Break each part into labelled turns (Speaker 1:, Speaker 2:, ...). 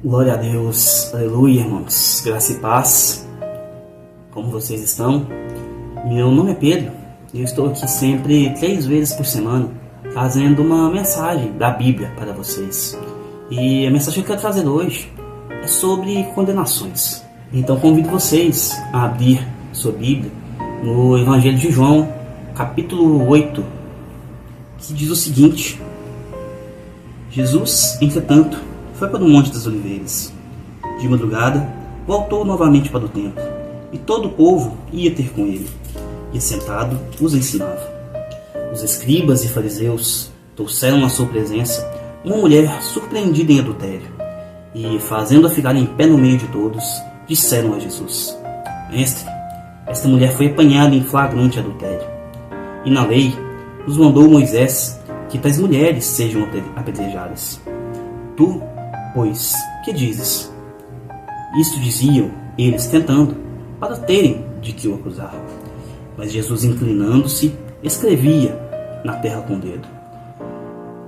Speaker 1: Glória a Deus, aleluia, irmãos, graça e paz. Como vocês estão? Meu nome é Pedro e eu estou aqui sempre 3 vezes por semana trazendo uma mensagem da Bíblia para vocês. E a mensagem que eu quero trazer hoje é sobre condenações. Então convido vocês a abrir sua Bíblia no Evangelho de João, capítulo 8, que diz o seguinte: Jesus, entretanto, foi para o Monte das Oliveiras. De madrugada, voltou novamente para o templo, e todo o povo ia ter com ele, e sentado os ensinava. Os escribas e fariseus trouxeram à sua presença uma mulher surpreendida em adultério, e, fazendo-a ficar em pé no meio de todos, disseram a Jesus: Mestre, esta mulher foi apanhada em flagrante adultério, e na lei nos mandou Moisés que tais mulheres sejam apedrejadas. Tu, pois, que dizes? Isto diziam eles tentando, para terem de que o acusar. Mas Jesus, inclinando-se, escrevia na terra com o dedo.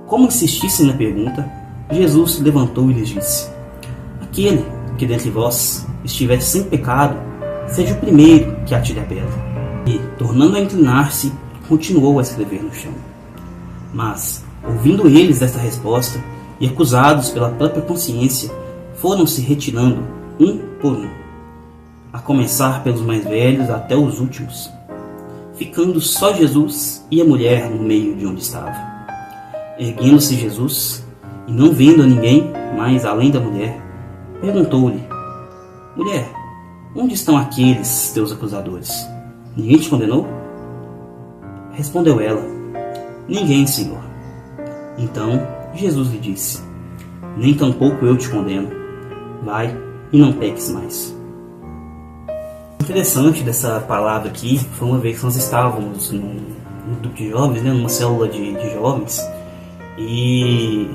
Speaker 1: Como insistissem na pergunta, Jesus levantou e lhes disse: Aquele que dentre vós estiver sem pecado, seja o primeiro que atire a pedra. E, tornando a inclinar-se, continuou a escrever no chão. Mas, ouvindo eles esta resposta, e acusados pela própria consciência, foram se retirando um por um, a começar pelos mais velhos até os últimos, ficando só Jesus e a mulher no meio de onde estava. Erguendo-se Jesus, e não vendo a ninguém mais além da mulher, perguntou-lhe: Mulher, onde estão aqueles teus acusadores? Ninguém te condenou? Respondeu ela: Ninguém, Senhor. Então Jesus lhe disse: Nem tampouco eu te condeno. Vai e não peques mais. O interessante dessa palavra aqui foi uma vez que nós estávamos num grupo de jovens, numa célula de jovens, e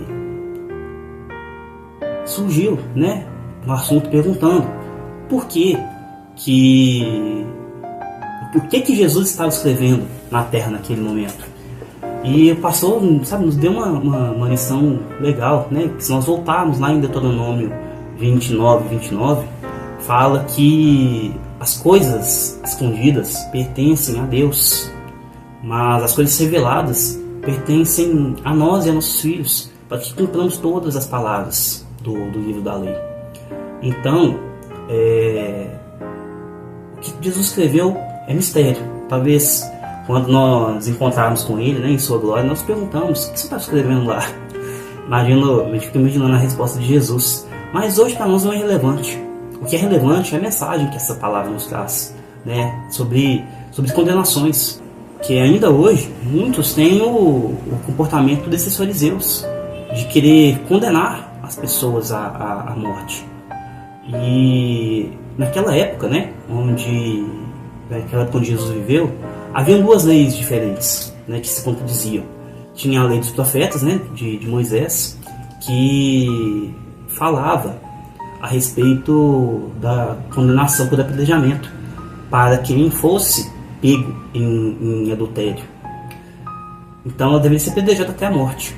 Speaker 1: surgiu um assunto perguntando por que Jesus estava escrevendo na terra naquele momento. E o pastor, nos deu uma lição legal, que se nós voltarmos lá em Deuteronômio 29, fala que as coisas escondidas pertencem a Deus, mas as coisas reveladas pertencem a nós e a nossos filhos, para que cumpramos todas as palavras do livro da lei. Então, o que Jesus escreveu é mistério. Talvez quando nós encontrarmos com ele, em sua glória, nós perguntamos: o que você está escrevendo lá? A gente fica imaginando a resposta de Jesus. Mas hoje para nós não é relevante. O que é relevante é a mensagem que essa palavra nos traz, sobre condenações. Que ainda hoje muitos têm o comportamento desses fariseus, de querer condenar as pessoas à morte. E naquela época, onde Jesus viveu, haviam 2 leis diferentes, que se contradiziam. Tinha a lei dos profetas, de Moisés, que falava a respeito da condenação por apedrejamento para quem fosse pego em adultério. Então ela deveria ser apedrejada até a morte.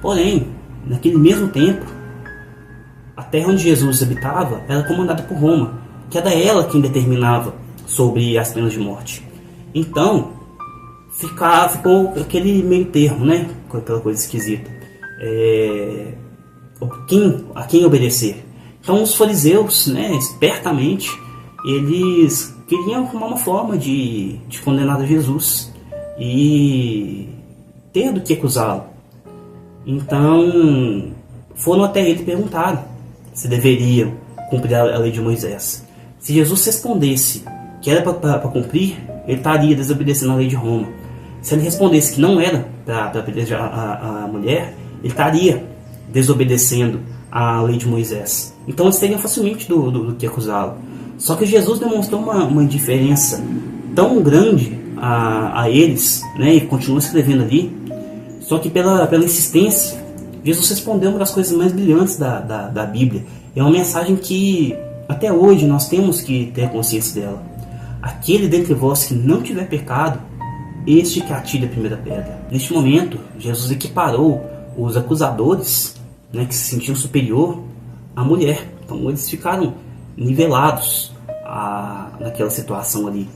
Speaker 1: Porém, naquele mesmo tempo, a terra onde Jesus habitava era comandada por Roma, que era ela quem determinava sobre as penas de morte. Então, ficou aquele meio termo, com aquela coisa esquisita. A quem obedecer? Então, os fariseus, espertamente, eles queriam arrumar uma forma de condenar a Jesus e ter do que acusá-lo. Então, foram até ele e perguntaram se deveriam cumprir a lei de Moisés. Se Jesus respondesse que era para cumprir, ele estaria desobedecendo a lei de Roma. Se ele respondesse que não era para apedrejar a mulher, ele estaria desobedecendo a lei de Moisés. Então eles teriam facilmente do que acusá-lo. Só que Jesus demonstrou uma indiferença tão grande a eles, e continuou escrevendo ali. Só que pela insistência, Jesus respondeu uma das coisas mais brilhantes da Bíblia. É uma mensagem que até hoje nós temos que ter consciência dela. Aquele dentre vós que não tiver pecado, este que atire a primeira pedra. Neste momento, Jesus equiparou os acusadores, que se sentiam superior, a mulher. Então eles ficaram nivelados naquela situação ali,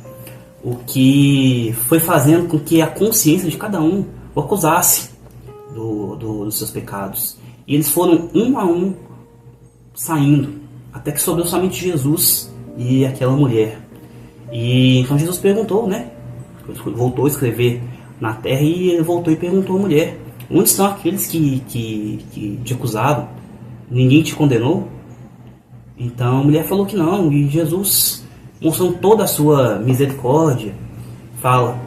Speaker 1: o que foi fazendo com que a consciência de cada um o acusasse dos seus pecados. E eles foram um a um saindo, até que sobrou somente Jesus e aquela mulher. E então Jesus perguntou, né? Voltou a escrever na terra e ele voltou e perguntou à mulher: onde estão aqueles que te acusavam? Ninguém te condenou? Então a mulher falou que não, e Jesus, mostrando toda a sua misericórdia, fala: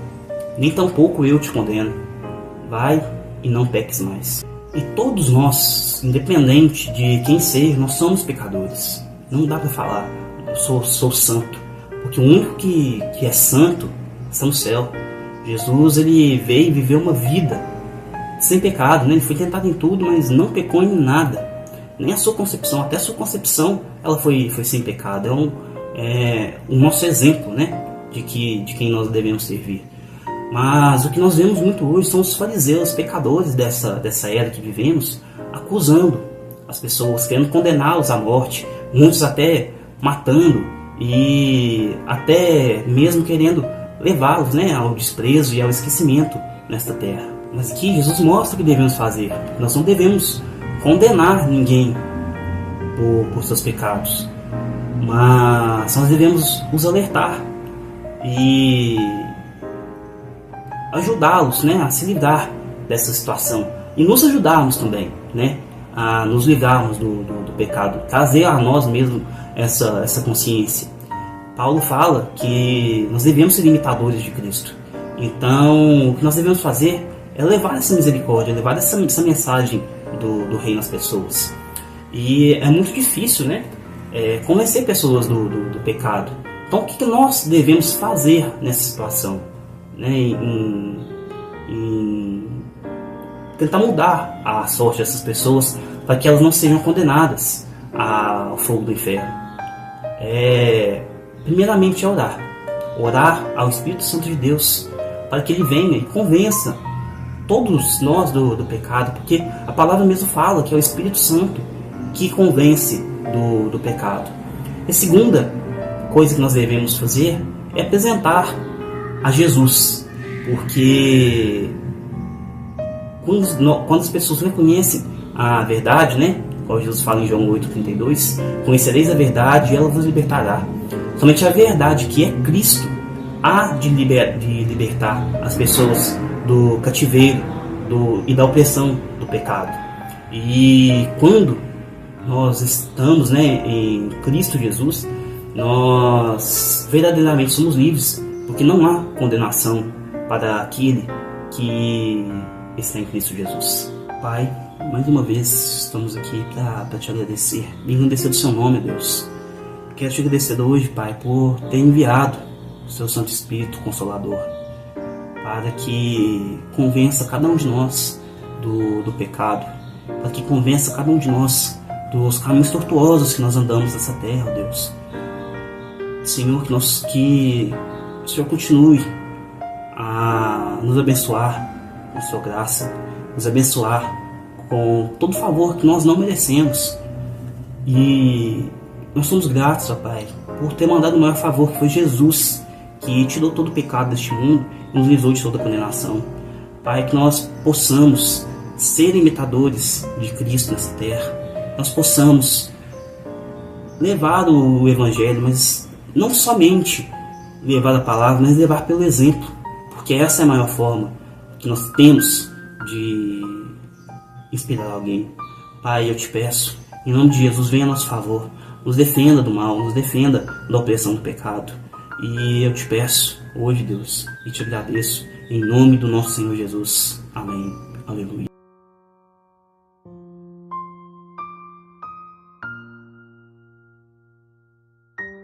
Speaker 1: nem tampouco eu te condeno, vai e não peques mais. E todos nós, independente de quem seja, nós somos pecadores. Não dá para falar, eu sou santo, porque o único que é santo está no céu. Jesus, ele veio e viveu uma vida sem pecado, né? Ele foi tentado em tudo, mas não pecou em nada. Nem a sua concepção, até a sua concepção, ela foi sem pecado. É o nosso exemplo, né? De quem nós devemos servir. Mas o que nós vemos muito hoje são os fariseus, pecadores dessa era que vivemos, acusando as pessoas, querendo condená-los à morte, muitos até matando e até mesmo querendo levá-los, né, ao desprezo e ao esquecimento nesta terra. Mas aqui Jesus mostra o que devemos fazer. Nós não devemos condenar ninguém por seus pecados, mas nós devemos os alertar e ajudá-los, né, a se livrar dessa situação e nos ajudarmos também, né, a nos livrarmos do pecado, trazer a nós mesmos essa consciência. Paulo fala que nós devemos ser imitadores de Cristo. Então, o que nós devemos fazer é levar essa misericórdia, levar essa mensagem do reino às pessoas. E é muito difícil, né, convencer pessoas do pecado. Então, o que nós devemos fazer nessa situação? Né, em tentar mudar a sorte dessas pessoas para que elas não sejam condenadas ao fogo do inferno. Primeiramente é orar ao Espírito Santo de Deus para que ele venha e convença todos nós do pecado, porque a palavra mesmo fala que é o Espírito Santo que convence do pecado. E a segunda coisa que nós devemos fazer é apresentar a Jesus, porque quando as pessoas reconhecem a verdade, né, como Jesus fala em João 8,32, conhecereis a verdade e ela vos libertará. Somente a verdade, que é Cristo, há de libertar as pessoas do cativeiro e da opressão do pecado. E quando nós estamos, né, em Cristo Jesus, nós verdadeiramente somos livres, porque não há condenação para aquele que está em Cristo Jesus. Pai, mais uma vez estamos aqui para te agradecer, engrandecer do seu nome, Deus. Quero te agradecer hoje, Pai, por ter enviado o seu Santo Espírito Consolador para que convença cada um de nós do pecado, para que convença cada um de nós dos caminhos tortuosos que nós andamos nessa terra, Deus. Senhor, que o Senhor continue a nos abençoar com sua graça, nos abençoar com todo favor que nós não merecemos. E nós somos gratos, ó Pai, por ter mandado o maior favor, que foi Jesus, que tirou todo o pecado deste mundo e nos livrou de toda condenação. Pai, que nós possamos ser imitadores de Cristo nessa terra, nós possamos levar o Evangelho, mas não somente levar a palavra, mas levar pelo exemplo, porque essa é a maior forma que nós temos de inspirar alguém. Pai, eu te peço, em nome de Jesus, venha a nosso favor, nos defenda do mal, nos defenda da opressão do pecado. E eu te peço hoje, Deus, e te agradeço, em nome do nosso Senhor Jesus. Amém. Aleluia.